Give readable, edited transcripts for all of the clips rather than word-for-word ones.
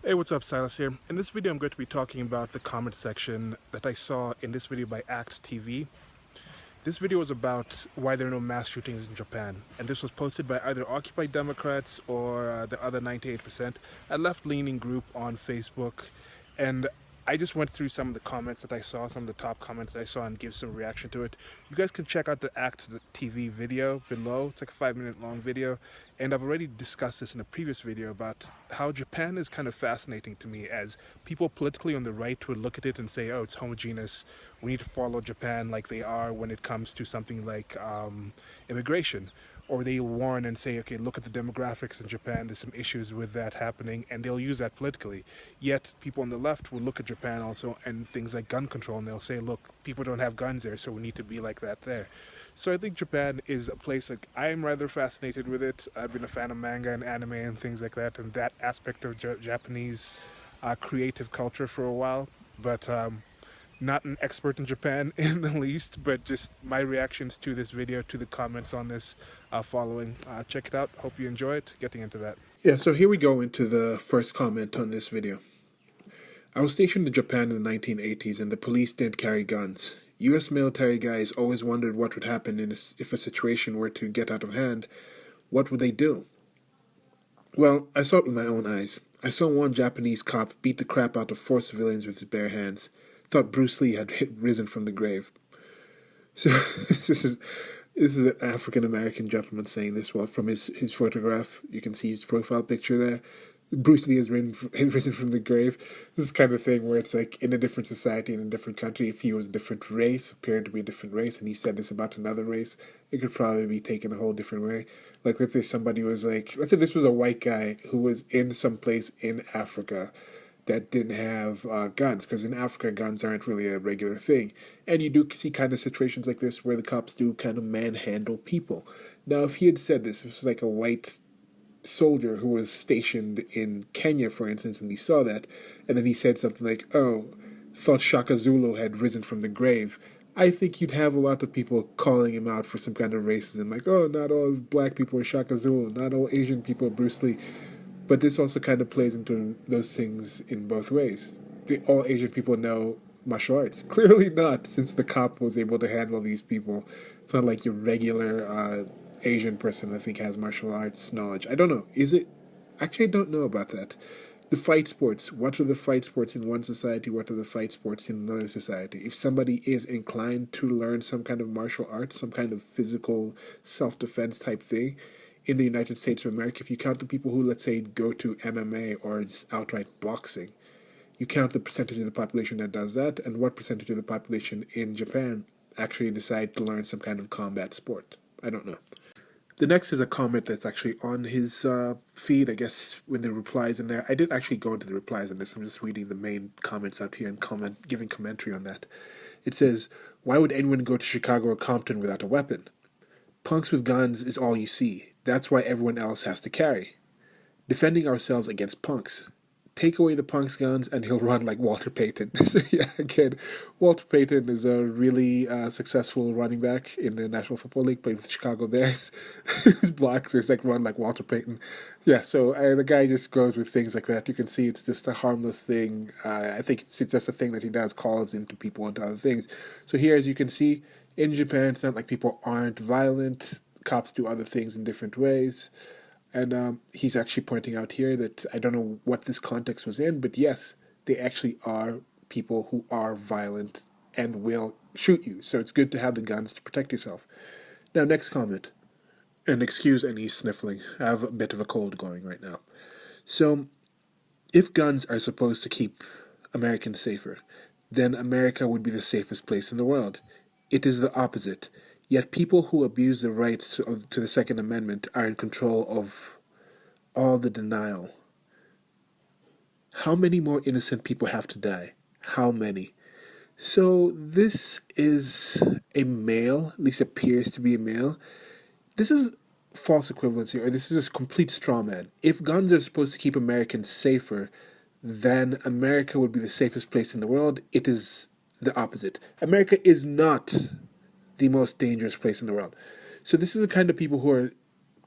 Hey, what's up? Silas here. In this video, I'm going to be talking about the comment section that I saw in this video by ACT TV. This video was about why there are no mass shootings in Japan, and this was posted by either Occupy Democrats or the other 98%, a left-leaning group on Facebook. And I just went through some of the comments that I saw, some of the top comments that I saw, and give some reaction to it. You guys can check out the ACT TV video below. It's like a 5-minute long video, and I've already discussed this in a previous video about how Japan is kind of fascinating to me, as people politically on the right would look at it and say, oh, it's homogeneous, we need to follow Japan like they are when it comes to something like immigration. Or they warn and say, okay, look at the demographics in Japan, there's some issues with that happening, and they'll use that politically. Yet people on the left will look at Japan also and things like gun control, and they'll say, look, people don't have guns there, so we need to be like that there. So I think Japan is a place that I'm rather fascinated with it. I've been a fan of manga and anime and things like that, and that aspect of Japanese creative culture for a while. But not an expert in Japan in the least, but just my reactions to this video, to the comments on this following. Check it out. Hope you enjoy it. Getting into that. Yeah, so here we go into the first comment on this video. I was stationed in Japan in the 1980s, and the police didn't carry guns. U.S. military guys always wondered what would happen if a situation were to get out of hand. What would they do? Well, I saw it with my own eyes. I saw one Japanese cop beat the crap out of 4 civilians with his bare hands. Thought Bruce Lee had risen from the grave. So this is an African American gentleman saying this. Well, from his photograph, you can see his profile picture there. Bruce Lee has risen from the grave. This is kind of thing where it's like in a different society, in a different country, if he was a different race, appeared to be a different race, and he said this about another race, it could probably be taken a whole different way. Like, let's say somebody was like, let's say this was a white guy who was in some place in Africa that didn't have guns, because in Africa, guns aren't really a regular thing. And you do see kind of situations like this where the cops do kind of manhandle people. Now, if he had said this was like a white soldier who was stationed in Kenya, for instance, and he saw that, and then he said something like, oh, thought Shaka Zulu had risen from the grave, I think you'd have a lot of people calling him out for some kind of racism, like, oh, not all black people are Shaka Zulu, not all Asian people are Bruce Lee. But this also kind of plays into those things in both ways. Do all Asian people know martial arts? Clearly not, since the cop was able to handle these people. It's not like your regular Asian person, I think, has martial arts knowledge. I don't know. Is it? Actually, I don't know about that. The fight sports. What are the fight sports in one society? What are the fight sports in another society? If somebody is inclined to learn some kind of martial arts, some kind of physical self-defense type thing, in the United States of America, if you count the people who, let's say, go to MMA or just outright boxing, you count the percentage of the population that does that, and what percentage of the population in Japan actually decide to learn some kind of combat sport. I don't know. The next is a comment that's actually on his feed, I guess, when the replies in there. I did actually go into the replies on this. I'm just reading the main comments up here and giving commentary on that. It says, why would anyone go to Chicago or Compton without a weapon? Punks with guns is all you see. That's why everyone else has to carry. Defending ourselves against punks. Take away the punk's guns and he'll run like Walter Payton. So yeah, again, Walter Payton is a really successful running back in the National Football League, playing with the Chicago Bears. Who's black, so he's like run like Walter Payton. Yeah, so the guy just goes with things like that. You can see it's just a harmless thing. I think it's just a thing that he does, calls into people into other things. So here, as you can see, in Japan, it's not like people aren't violent. Cops do other things in different ways. And he's actually pointing out here that I don't know what this context was in, but yes, they actually are people who are violent and will shoot you. So it's good to have the guns to protect yourself. Now, next comment. And excuse any sniffling. I have a bit of a cold going right now. So, if guns are supposed to keep Americans safer, then America would be the safest place in the world. It is the opposite. Yet people who abuse the rights to the Second Amendment are in control of all the denial. How many more innocent people have to die? How many? So this is a male, at least appears to be a male. This is false equivalency, or this is a complete straw man. If guns are supposed to keep Americans safer, then America would be the safest place in the world. It is the opposite. America is not the most dangerous place in the world. So this is the kind of people who are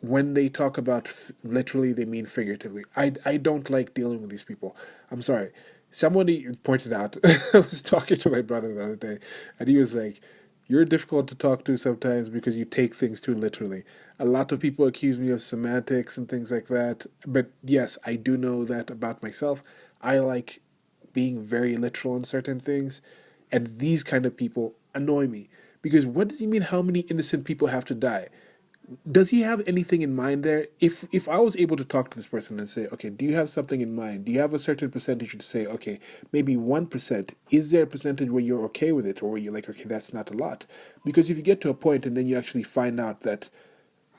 when they talk about literally, they mean figuratively. I don't like dealing with these people. I'm sorry. Somebody pointed out, I was talking to my brother the other day, and he was like, "You're difficult to talk to sometimes because you take things too literally." A lot of people accuse me of semantics and things like that. But yes, I do know that about myself. I like being very literal in certain things, and these kind of people annoy me because what does he mean? How many innocent people have to die? Does he have anything in mind there? If I was able to talk to this person and say, okay, do you have something in mind? Do you have a certain percentage to say, okay, maybe 1%? Is there a percentage where you're okay with it, or where you're like, okay, that's not a lot? Because if you get to a point and then you actually find out that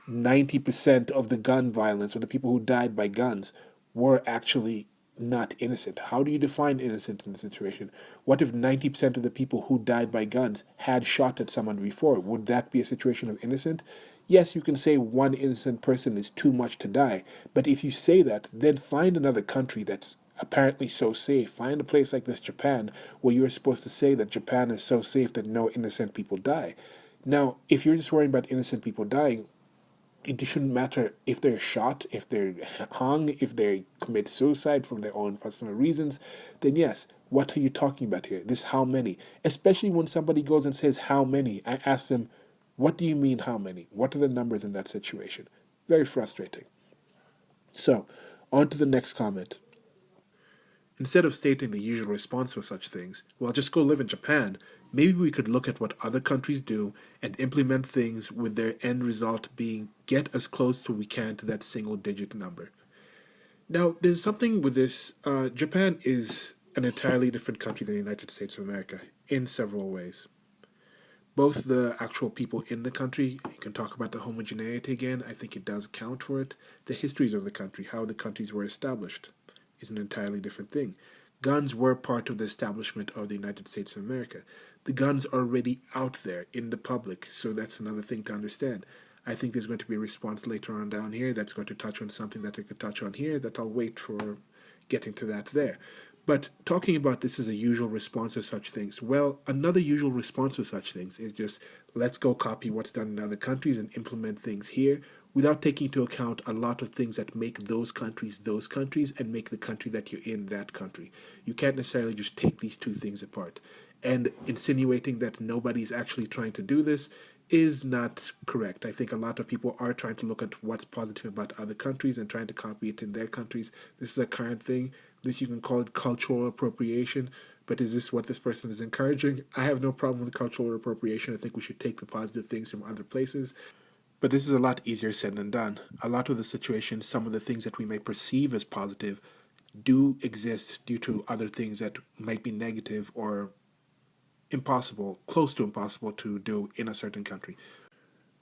90% of the gun violence or the people who died by guns were actually not innocent. How do you define innocent in the situation? What if 90% of the people who died by guns had shot at someone before? Would that be a situation of innocent? Yes, you can say one innocent person is too much to die, but if you say that, then find another country that's apparently so safe. Find a place like this, Japan, where you're supposed to say that Japan is so safe that no innocent people die. Now, if you're just worrying about innocent people dying, it shouldn't matter if they're shot, if they're hung, if they commit suicide from their own personal reasons, then yes, what are you talking about here? This how many? Especially when somebody goes and says how many, I ask them, what do you mean how many? What are the numbers in that situation? Very frustrating. So, on to the next comment. Instead of stating the usual response for such things, well, just go live in Japan, maybe we could look at what other countries do and implement things with their end result being get as close to we can to that single digit number. Now, there's something with this. Japan is an entirely different country than the United States of America in several ways. Both the actual people in the country, you can talk about the homogeneity again, I think it does count for it. The histories of the country, how the countries were established, is an entirely different thing. Guns were part of the establishment of the United States of America. The guns are already out there in the public, so that's another thing to understand. I think there's going to be a response later on down here that's going to touch on something that I could touch on here that I'll wait for getting to that there. But talking about this as a usual response to such things, well, another usual response to such things is just let's go copy what's done in other countries and implement things here without taking into account a lot of things that make those countries and make the country that you're in that country. You can't necessarily just take these two things apart. And insinuating that nobody's actually trying to do this is not correct. I think a lot of people are trying to look at what's positive about other countries and trying to copy it in their countries. This is a current thing. This you can call it cultural appropriation, but is this what this person is encouraging? I have no problem with cultural appropriation. I think we should take the positive things from other places. But this is a lot easier said than done. A lot of the situations, some of the things that we may perceive as positive, do exist due to other things that might be negative or impossible, close to impossible to do in a certain country.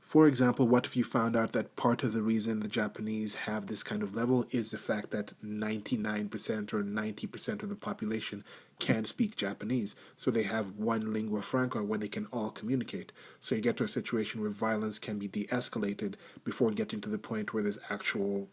For example, what if you found out that part of the reason the Japanese have this kind of level is the fact that 99% or 90% of the population can speak Japanese, so they have one lingua franca where they can all communicate. So you get to a situation where violence can be de-escalated before getting to the point where there's actual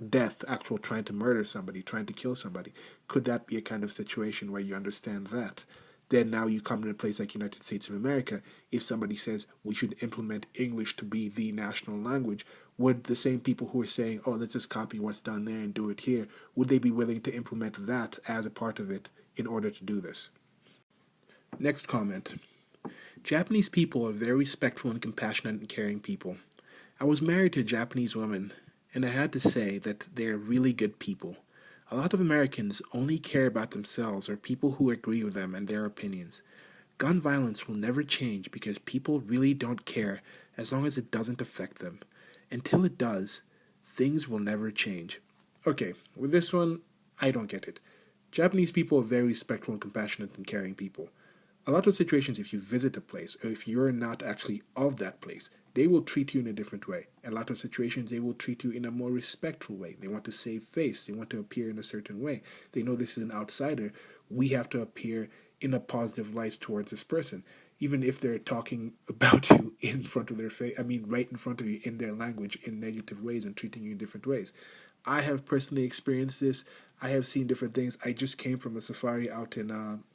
death, actual trying to murder somebody, trying to kill somebody. Could that be a kind of situation where you understand that? Then now you come to a place like United States of America, if somebody says we should implement English to be the national language, would the same people who are saying, oh, let's just copy what's done there and do it here, would they be willing to implement that as a part of it in order to do this? Next comment. Japanese people are very respectful and compassionate and caring people. I was married to a Japanese woman, and I had to say that they're really good people. A lot of Americans only care about themselves or people who agree with them and their opinions. Gun violence will never change because people really don't care as long as it doesn't affect them. Until it does, things will never change. Okay, with this one, I don't get it. Japanese people are very respectful and compassionate and caring people. A lot of situations, if you visit a place, or if you're not actually of that place, they will treat you in a different way. In a lot of situations, they will treat you in a more respectful way. They want to save face. They want to appear in a certain way. They know this is an outsider. We have to appear in a positive light towards this person, even if they're talking about you in front of their face. I mean, right in front of you in their language in negative ways and treating you in different ways. I have personally experienced this. I have seen different things. I just came from a safari out in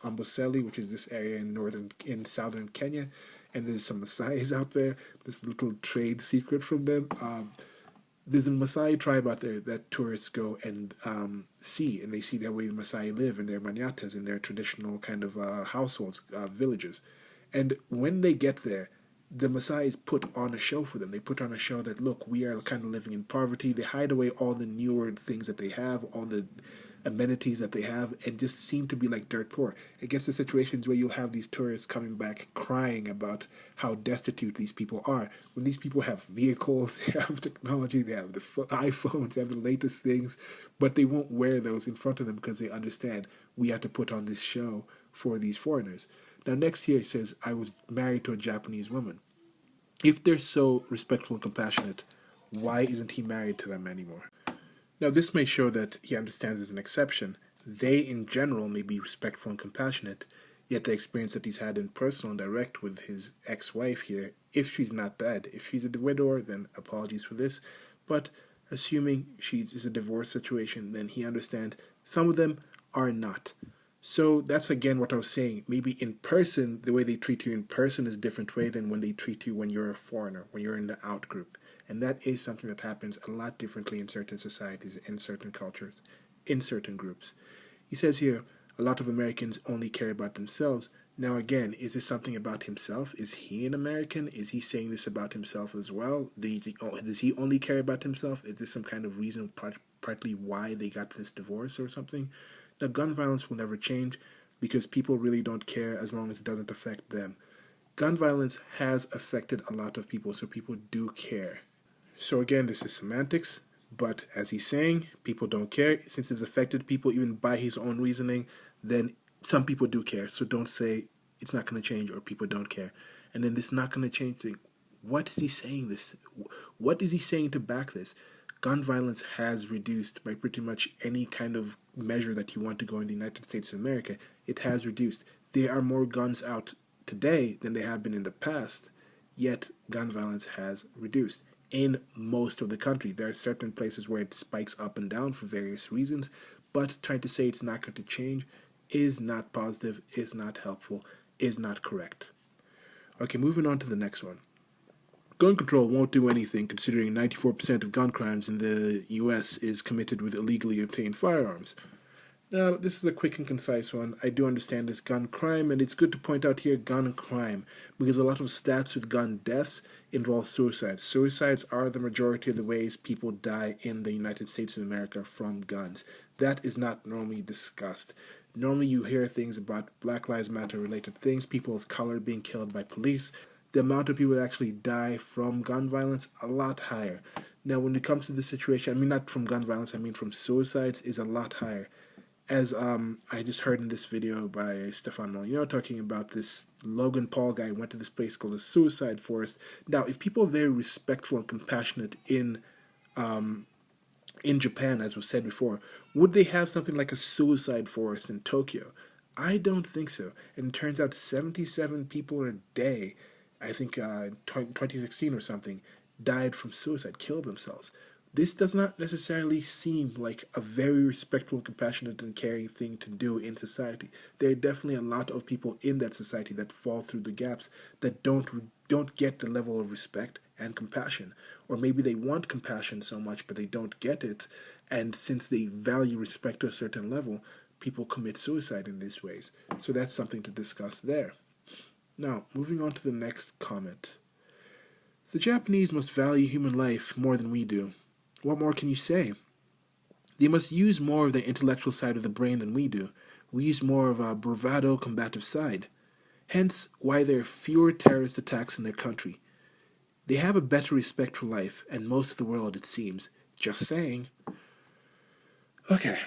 Amboseli, which is this area in southern Kenya, and there's some Maasai's out there. This little trade secret from them. There's a Maasai tribe out there that tourists go and see, and they see the way the Maasai live in their manatas, in their traditional kind of households, villages. And when they get there, the Maasai's put on a show for them. They put on a show that, look, we are kind of living in poverty. They hide away all the newer things that they have, all the amenities that they have, and just seem to be like dirt poor. It gets to situations where you'll have these tourists coming back crying about how destitute these people are, when these people have vehicles, they have technology, they have the iPhones, they have the latest things, but they won't wear those in front of them because they understand we have to put on this show for these foreigners. Now, next here it says, I was married to a Japanese woman. If they're so respectful and compassionate, why isn't he married to them anymore? Now, this may show that he understands as an exception. They, in general, may be respectful and compassionate, yet the experience that he's had in personal and direct with his ex-wife here, if she's not dead, if she's a widower, then apologies for this, but assuming she's a divorce situation, then he understands some of them are not. So that's again what I was saying. Maybe in person, the way they treat you in person is a different way than when they treat you when you're a foreigner, when you're in the out group. And that is something that happens a lot differently in certain societies, in certain cultures, in certain groups. He says here, a lot of Americans only care about themselves. Now again, is this something about himself? Is he an American? Is he saying this about himself as well? Does he only care about himself? Is this some kind of reason, partly why they got this divorce or something? Now, gun violence will never change because people really don't care as long as it doesn't affect them. Gun violence has affected a lot of people, so people do care. So again, this is semantics, but as he's saying, people don't care. Since it's affected people even by his own reasoning, then some people do care. So don't say it's not going to change or people don't care. And then this not going to change thing. What is he saying this? What is he saying to back this? Gun violence has reduced by pretty much any kind of measure that you want to go in the United States of America. It has reduced. There are more guns out today than there have been in the past, yet gun violence has reduced. In most of the country, there are certain places where it spikes up and down for various reasons, but trying to say it's not going to change is not positive, is not helpful, is not correct. Okay, moving on to the next one. Gun control won't do anything considering 94% of gun crimes in the US is committed with illegally obtained firearms. Now, this is a quick and concise one. I do understand this gun crime, and it's good to point out here gun crime, because a lot of stats with gun deaths involve suicides. Suicides are the majority of the ways people die in the United States of America from guns. That is not normally discussed. Normally you hear things about Black Lives Matter related things, people of color being killed by police. The amount of people that actually die from gun violence, a lot higher. Now, when it comes to this situation, I mean not from gun violence, I mean from suicides, is a lot higher. As I just heard in this video by Stefan Molyneux talking about this Logan Paul guy who went to this place called the Suicide Forest. Now, if people are very respectful and compassionate in Japan, as was said before, would they have something like a suicide forest in Tokyo? I don't think so. And it turns out 77 people a day, I think 2016 or something, died from suicide, killed themselves. This does not necessarily seem like a very respectful, compassionate, and caring thing to do in society. There are definitely a lot of people in that society that fall through the gaps, that don't get the level of respect and compassion. Or maybe they want compassion so much, but they don't get it. And since they value respect to a certain level, people commit suicide in these ways. So that's something to discuss there. Now, moving on to the next comment. The Japanese must value human life more than we do. What more can you say? They must use more of the intellectual side of the brain than we do. We use more of a bravado, combative side. Hence, why there are fewer terrorist attacks in their country. They have a better respect for life, and most of the world, it seems. Just saying. Okay,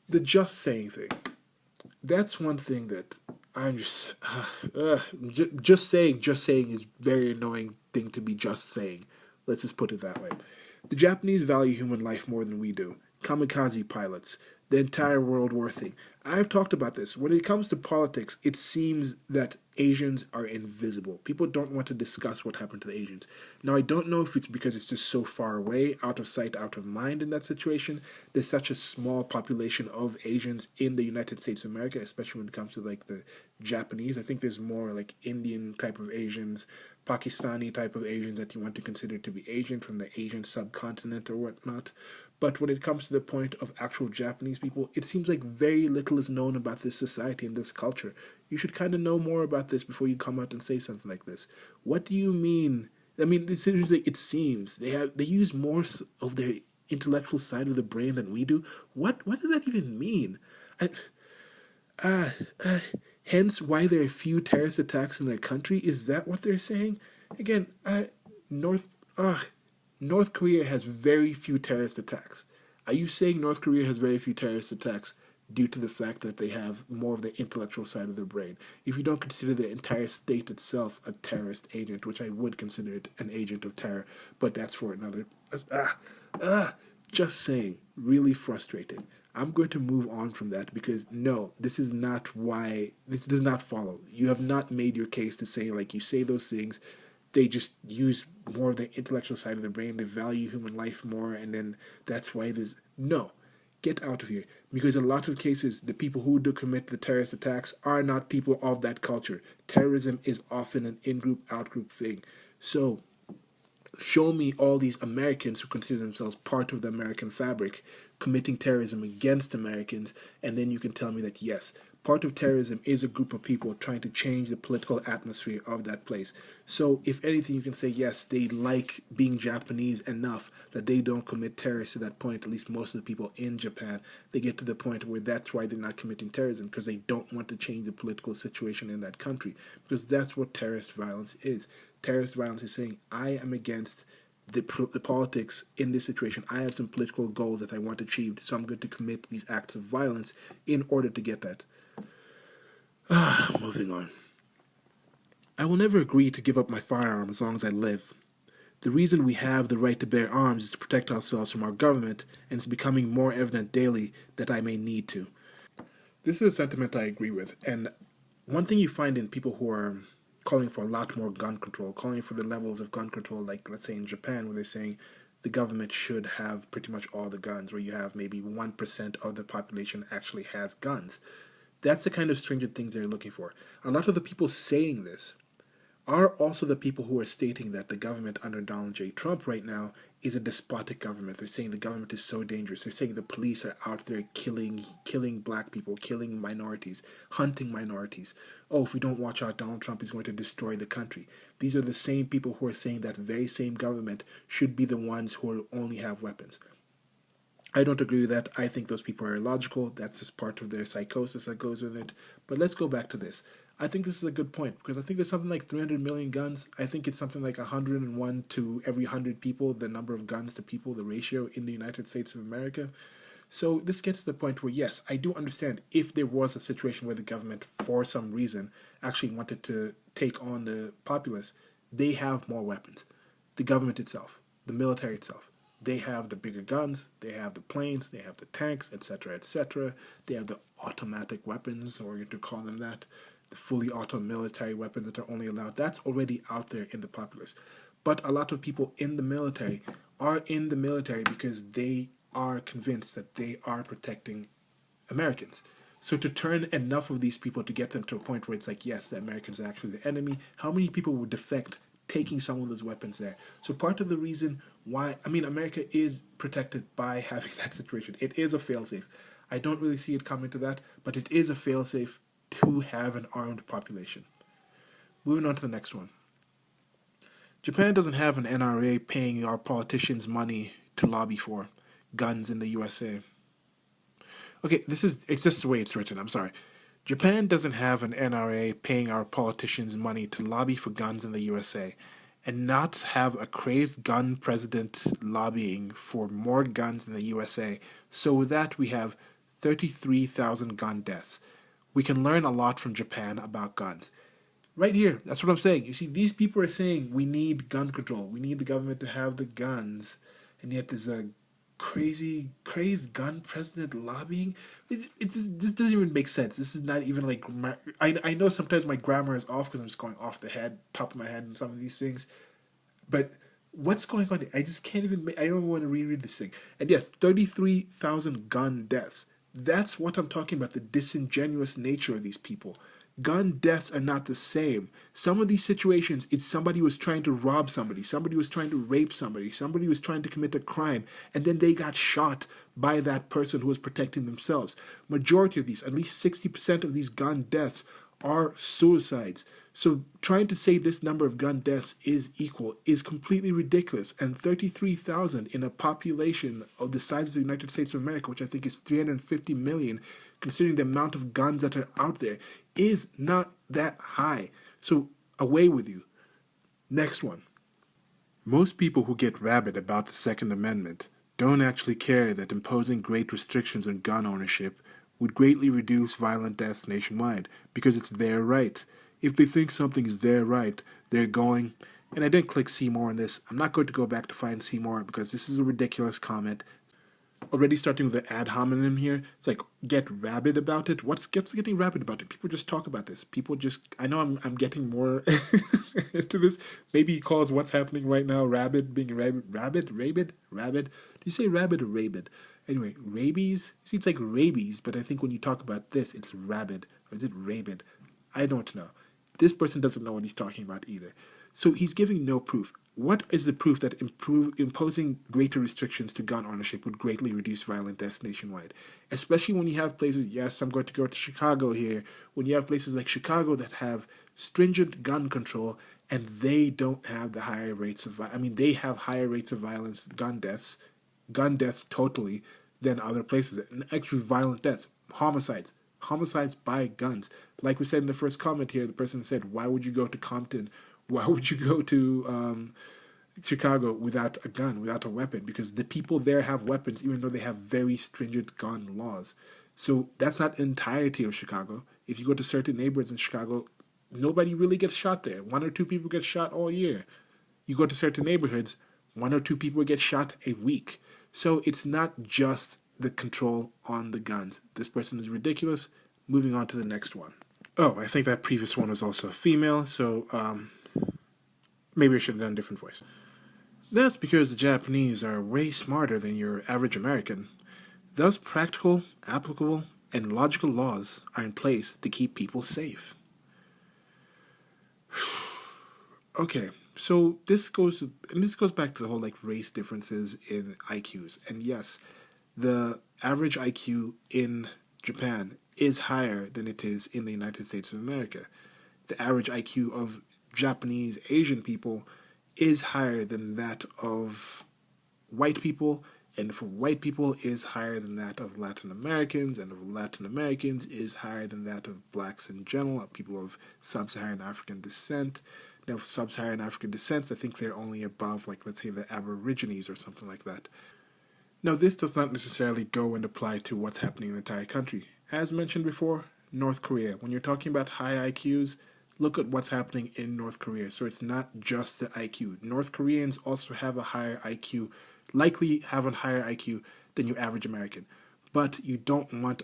the just saying thing. That's one thing that I'm just saying is very annoying thing to be just saying. Let's just put it that way. The Japanese value human life more than we do. Kamikaze pilots. the entire World War thing. I've talked about this. When it comes to politics, it seems that Asians are invisible. People don't want to discuss what happened to the Asians. Now, I don't know if it's because it's just so far away, out of sight, out of mind in that situation. There's such a small population of Asians in the United States of America, especially when it comes to like the Japanese. I think there's more like Indian type of Asians, Pakistani type of Asians that you want to consider to be Asian from the Asian subcontinent or whatnot. But when it comes to the point of actual Japanese people, it seems like very little is known about this society and this culture. You should kind of know more about this before you come out and say something like this. What do you mean? I mean, it seems they use more of their intellectual side of the brain than we do. What does that even mean? I, uh, uh, Hence, why there are few terrorist attacks in their country. Is that what they're saying? Again, North North Korea has very few terrorist attacks. Are you saying North Korea has very few terrorist attacks due to the fact that they have more of the intellectual side of their brain? If you don't consider the entire state itself a terrorist agent, which I would consider it an agent of terror, but that's for another. Just saying, really frustrating. I'm going to move on from that because no, this is not why, this does not follow. You have not made your case to say, like, you say those things, they just use more of the intellectual side of the brain, they value human life more, and then that's why there's. No, get out of here. Because in a lot of cases, the people who do commit the terrorist attacks are not people of that culture. Terrorism is often an in-group, out-group thing. So, show me all these Americans who consider themselves part of the American fabric committing terrorism against Americans, and then you can tell me that yes, part of terrorism is a group of people trying to change the political atmosphere of that place. So, if anything, you can say yes, they like being Japanese enough that they don't commit terrorists to that point. At least most of the people in Japan, they get to the point where that's why they're not committing terrorism, because they don't want to change the political situation in that country. Because that's what terrorist violence is. Terrorist violence is saying, I am against the politics in this situation. I have some political goals that I want achieved, so I'm going to commit these acts of violence in order to get that. Moving on. I will never agree to give up my firearm as long as I live. The reason we have the right to bear arms is to protect ourselves from our government, and it's becoming more evident daily that I may need to. This is a sentiment I agree with, and one thing you find in people who are calling for a lot more gun control, calling for the levels of gun control, like let's say in Japan, where they're saying the government should have pretty much all the guns, where you have maybe 1% of the population actually has guns. That's the kind of stringent things they're looking for. A lot of the people saying this are also the people who are stating that the government under Donald J. Trump right now is a despotic government. They're saying the government is so dangerous. They're saying the police are out there killing black people, killing minorities, hunting minorities. Oh, if we don't watch out, Donald Trump is going to destroy the country. These are the same people who are saying that very same government should be the ones who only have weapons. I don't agree with that. I think those people are illogical. That's just part of their psychosis that goes with it. But let's go back to this. I think this is a good point because I think there's something like 300 million guns. I think it's something like 101 to every 100 people, the number of guns to people, the ratio in the United States of America. So this gets to the point where, yes, I do understand if there was a situation where the government, for some reason, actually wanted to take on the populace, they have more weapons. The government itself, the military itself. They have the bigger guns, they have the planes, they have the tanks, etc., etc. They have the automatic weapons, or you to call them that, the fully auto military weapons that are only allowed. That's already out there in the populace. But a lot of people in the military are in the military because they are convinced that they are protecting Americans. So to turn enough of these people to get them to a point where it's like, yes, the Americans are actually the enemy, how many people would defect taking some of those weapons there? So part of the reason why, America is protected by having that situation. It is a failsafe. I don't really see it coming to that, but it is a failsafe to have an armed population. Moving on to the next one. Japan doesn't have an NRA paying our politicians money to lobby for guns in the USA. Okay, it's just the way it's written, I'm sorry. Japan doesn't have an NRA paying our politicians money to lobby for guns in the USA, and not have a crazed gun president lobbying for more guns in the USA. So with that, we have 33,000 gun deaths. We can learn a lot from Japan about guns. Right here, that's what I'm saying. You see, these people are saying we need gun control. We need the government to have the guns. And yet there's a crazed gun president lobbying. This doesn't even make sense. This is not even like I know sometimes my grammar is off because I'm just going off the top of my head, and some of these things. But what's going on? I just can't even. I don't even want to reread this thing. And yes, 33,000 gun deaths. That's what I'm talking about. The disingenuous nature of these people. Gun deaths are not the same. Some of these situations, it's somebody was trying to rob somebody was trying to rape somebody was trying to commit a crime, and then they got shot by that person who was protecting themselves. Majority of these, at least 60% of these gun deaths, are suicides. So trying to say this number of gun deaths is equal is completely ridiculous. And 33,000 in a population of the size of the United States of America, which I think is 350 million, considering the amount of guns that are out there, is not that high. So away with you. Next one. Most people who get rabid about the Second Amendment don't actually care that imposing great restrictions on gun ownership would greatly reduce violent deaths nationwide because it's their right. If they think something is their right, they're going. And I didn't click see more on this. I'm not going to go back to find see more because this is a ridiculous comment. Already starting with the ad hominem here. It's like, get rabid about it. What's getting rabid about it? People just talk about this. People just, I know I'm getting more into this. Maybe he calls what's happening right now rabid, being rabid. Do you say rabid or rabid? Anyway, rabies? See, it's like rabies, but I think when you talk about this, it's rabid. Or is it rabid? I don't know. This person doesn't know what he's talking about either. So he's giving no proof. What is the proof that imposing greater restrictions to gun ownership would greatly reduce violent deaths nationwide? Especially when you have places, yes, I'm going to go to Chicago here, when you have places like Chicago that have stringent gun control and they don't have the higher rates of, they have higher rates of violence, gun deaths totally, than other places. And actually violent deaths, homicides by guns. Like we said in the first comment here, the person said, why would you go to Compton? Why would you go to Chicago without a gun, without a weapon? Because the people there have weapons, even though they have very stringent gun laws. So that's not the entirety of Chicago. If you go to certain neighborhoods in Chicago, nobody really gets shot there. 1 or 2 people get shot all year. You go to certain neighborhoods, 1 or 2 people get shot a week. So it's not just the control on the guns. This person is ridiculous. Moving on to the next one. Oh, I think that previous one was also a female, so maybe I should have done a different voice. That's because the Japanese are way smarter than your average American. Thus, practical, applicable, and logical laws are in place to keep people safe. Okay, so this goes back to the whole like race differences in IQs. And yes, the average IQ in Japan is higher than it is in the United States of America. The average IQ of Japanese Asian people is higher than that of white people, and for white people is higher than that of Latin Americans, and of Latin Americans is higher than that of blacks in general, people of sub-Saharan African descent. Now, for sub-Saharan African descent, I think they're only above, like, let's say the Aborigines or something like that. Now, this does not necessarily go and apply to what's happening in the entire country. As mentioned before, North Korea. When you're talking about high IQs, look at what's happening in North Korea. So it's not just the IQ. North Koreans also have a higher IQ, likely have a higher IQ than your average American. But you don't want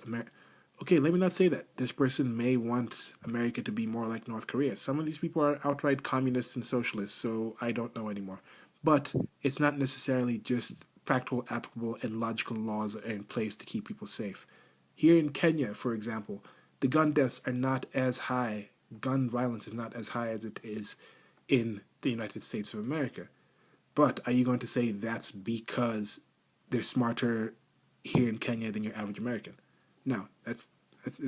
Okay, let me not say that. This person may want America to be more like North Korea. Some of these people are outright communists and socialists, so I don't know anymore. But it's not necessarily just practical, applicable, and logical laws that are in place to keep people safe. Here in Kenya, for example, the gun deaths are not as high. Gun violence is not as high as it is in the United States of America. But are you going to say that's because they're smarter here in Kenya than your average American? No, it's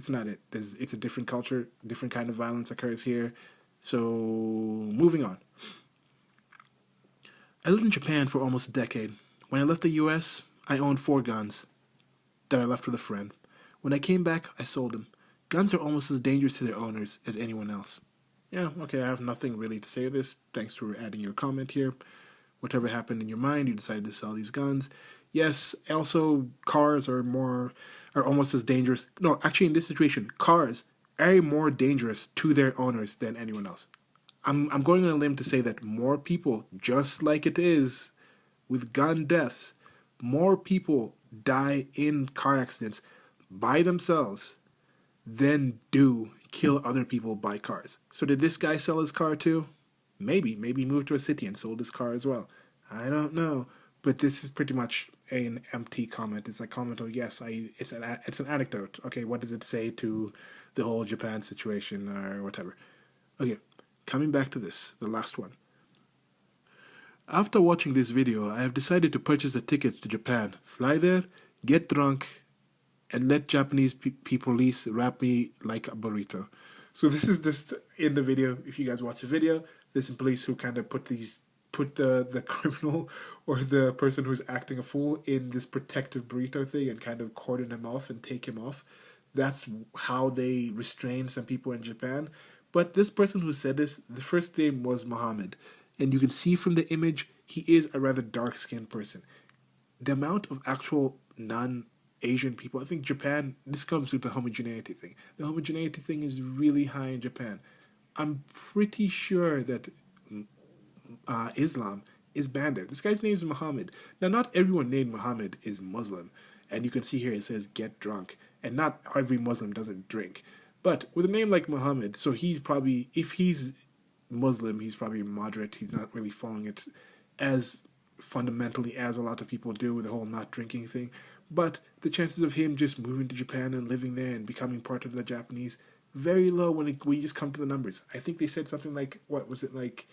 not it. It's a different culture, different kind of violence occurs here. So, moving on. I lived in Japan for almost a decade. When I left the US, I owned 4 guns that I left with a friend. When I came back, I sold them. Guns are almost as dangerous to their owners as anyone else. Yeah, okay, I have nothing really to say to this. Thanks for adding your comment here. Whatever happened in your mind, you decided to sell these guns. Yes, also cars are almost as dangerous. No, actually in this situation, cars are more dangerous to their owners than anyone else. I'm going on a limb to say that more people, just like it is with gun deaths, more people die in car accidents by themselves than do kill other people by cars. So did this guy sell his car too? Maybe he moved to a city and sold his car as well. I don't know, but this is pretty much an empty comment. It's a comment of yes, it's an anecdote. Okay, what does it say to the whole Japan situation or whatever? Okay, coming back to this, the last one. After watching this video, I have decided to purchase a ticket to Japan, fly there, get drunk, and let Japanese police wrap me like a burrito. So this is just in the video. If you guys watch the video, there's some police who kind of put the criminal or the person who's acting a fool in this protective burrito thing and kind of cordon him off and take him off. That's how they restrain some people in Japan. But this person who said this, the first name was Muhammad. And you can see from the image, he is a rather dark-skinned person. The amount of actual non-Asian people, I think Japan, this comes with the homogeneity thing. The homogeneity thing is really high in Japan. I'm pretty sure that Islam is banned there. This guy's name is Muhammad. Now, not everyone named Muhammad is Muslim. And you can see here it says get drunk. And not every Muslim doesn't drink. But with a name like Muhammad, so he's probably, if he's Muslim, he's probably moderate. He's not really following it as fundamentally as a lot of people do with the whole not drinking thing. But the chances of him just moving to Japan and living there and becoming part of the Japanese, very low when you just come to the numbers. I think they said something like, what was it, like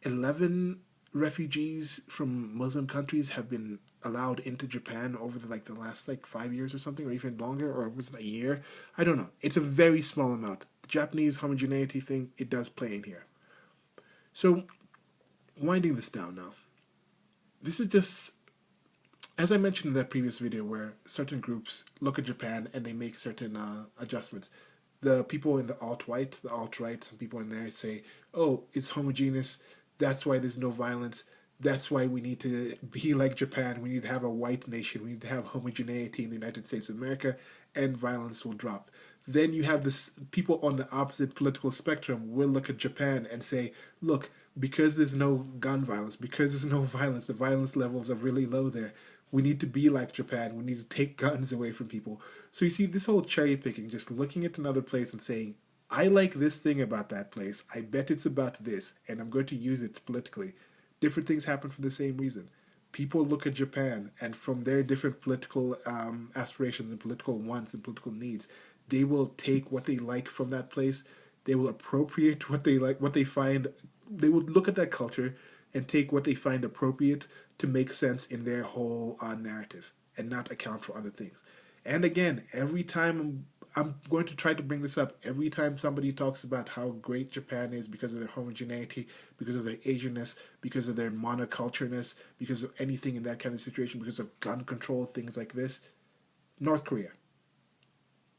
11 refugees from Muslim countries have been allowed into Japan over the last 5 years or something, or even longer, or was it a year? I don't know. It's a very small amount. The Japanese homogeneity thing, it does play in here. So, winding this down now. This is just, as I mentioned in that previous video where certain groups look at Japan and they make certain adjustments. The people in the alt-right, some people in there say, oh, it's homogeneous, that's why there's no violence, that's why we need to be like Japan, we need to have a white nation, we need to have homogeneity in the United States of America, and violence will drop. Then you have this people on the opposite political spectrum will look at Japan and say, look, because there's no gun violence, because there's no violence, the violence levels are really low there. We need to be like Japan. We need to take guns away from people. So you see this whole cherry picking, just looking at another place and saying, I like this thing about that place. I bet it's about this, and I'm going to use it politically. Different things happen for the same reason. People look at Japan, and from their different political aspirations and political wants and political needs, they will take what they like from that place. They will appropriate what they like, what they find. They will look at that culture and take what they find appropriate to make sense in their whole narrative and not account for other things. And again, every time I'm going to try to bring this up, every time somebody talks about how great Japan is because of their homogeneity, because of their Asianness, because of their monocultureness, because of anything in that kind of situation, because of gun control, things like this, North Korea.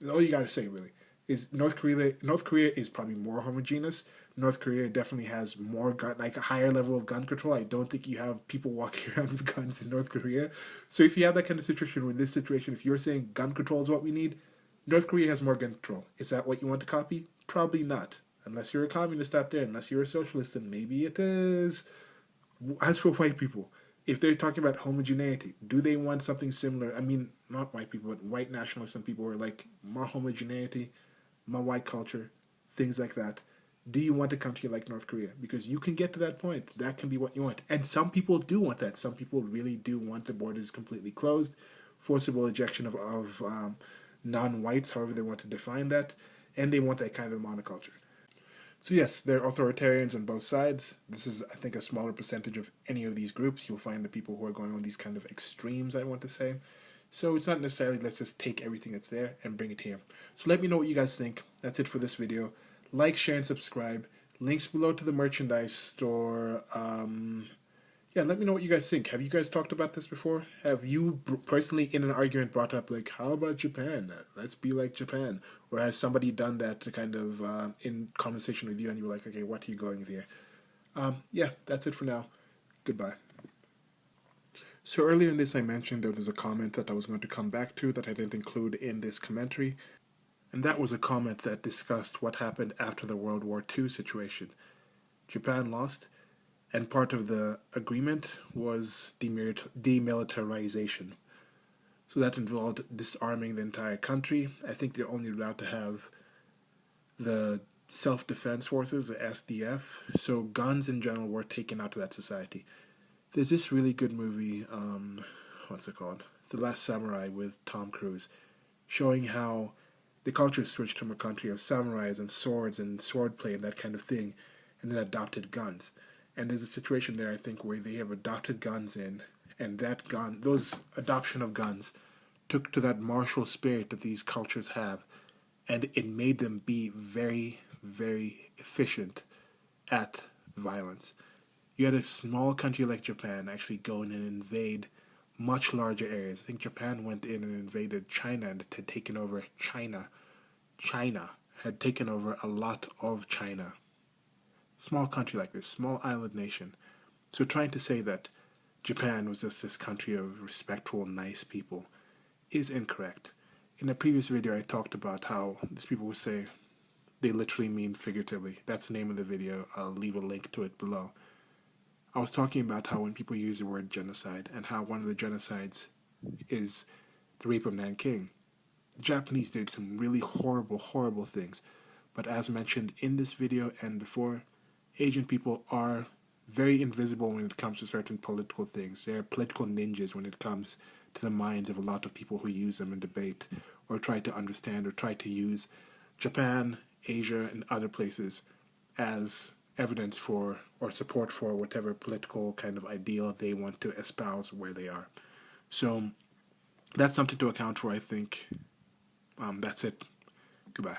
All you gotta say really is North Korea is probably more homogeneous. North Korea definitely has more gun, a higher level of gun control. I don't think you have people walking around with guns in North Korea. So if you have that kind of situation, or in this situation, if you're saying gun control is what we need, North Korea has more gun control. Is that what you want to copy? Probably not. Unless you're a communist out there, unless you're a socialist, then maybe it is. As for white people, if they're talking about homogeneity, do they want something similar? I mean, not white people, but white nationalists and people who are like, more homogeneity, more white culture, things like that. Do you want to come to you like North Korea? Because you can get to that point. That can be what you want. And some people do want that. Some people really do want the borders completely closed, forcible ejection of non-whites, however they want to define that, and they want that kind of monoculture. So yes, there are authoritarians on both sides. This is, I think, a smaller percentage of any of these groups. You'll find the people who are going on these kind of extremes, I want to say. So it's not necessarily let's just take everything that's there and bring it here. So let me know what you guys think. That's it for this video. Like, share, and subscribe. Links below to the merchandise store. Yeah, let me know what you guys think. Have you guys talked about this before? Have you personally in an argument brought up like, how about Japan? Let's be like Japan. Or has somebody done that to kind of in conversation with you and you were like, okay, what are you going with here? Yeah, that's it for now. Goodbye. So earlier in this I mentioned there was a comment that I was going to come back to that I didn't include in this commentary. And that was a comment that discussed what happened after the World War II situation. Japan lost. And part of the agreement was demilitarization. So that involved disarming the entire country. I think they're only allowed to have the self-defense forces, the SDF. So guns in general were taken out of that society. There's this really good movie, what's it called? The Last Samurai with Tom Cruise, showing how the culture switched from a country of samurais and swords and swordplay and that kind of thing, and then adopted guns. And there's a situation there, I think, where they have adopted guns in, and those adoption of guns took to that martial spirit that these cultures have, and it made them be very, very efficient at violence. You had a small country like Japan actually go in and invade much larger areas. I think Japan went in and invaded China and had taken over China. China had taken over a lot of China. Small country like this, small island nation. So trying to say that Japan was just this country of respectful, nice people is incorrect. In a previous video, I talked about how these people would say they literally mean figuratively. That's the name of the video. I'll leave a link to it below. I was talking about how when people use the word genocide and how one of the genocides is the rape of Nanking. The Japanese did some really horrible, horrible things. But as mentioned in this video and before, Asian people are very invisible when it comes to certain political things. They're political ninjas when it comes to the minds of a lot of people who use them in debate or try to understand or try to use Japan, Asia, and other places as evidence for or support for whatever political kind of ideal they want to espouse where they are. So that's something to account for, I think. That's it. Goodbye.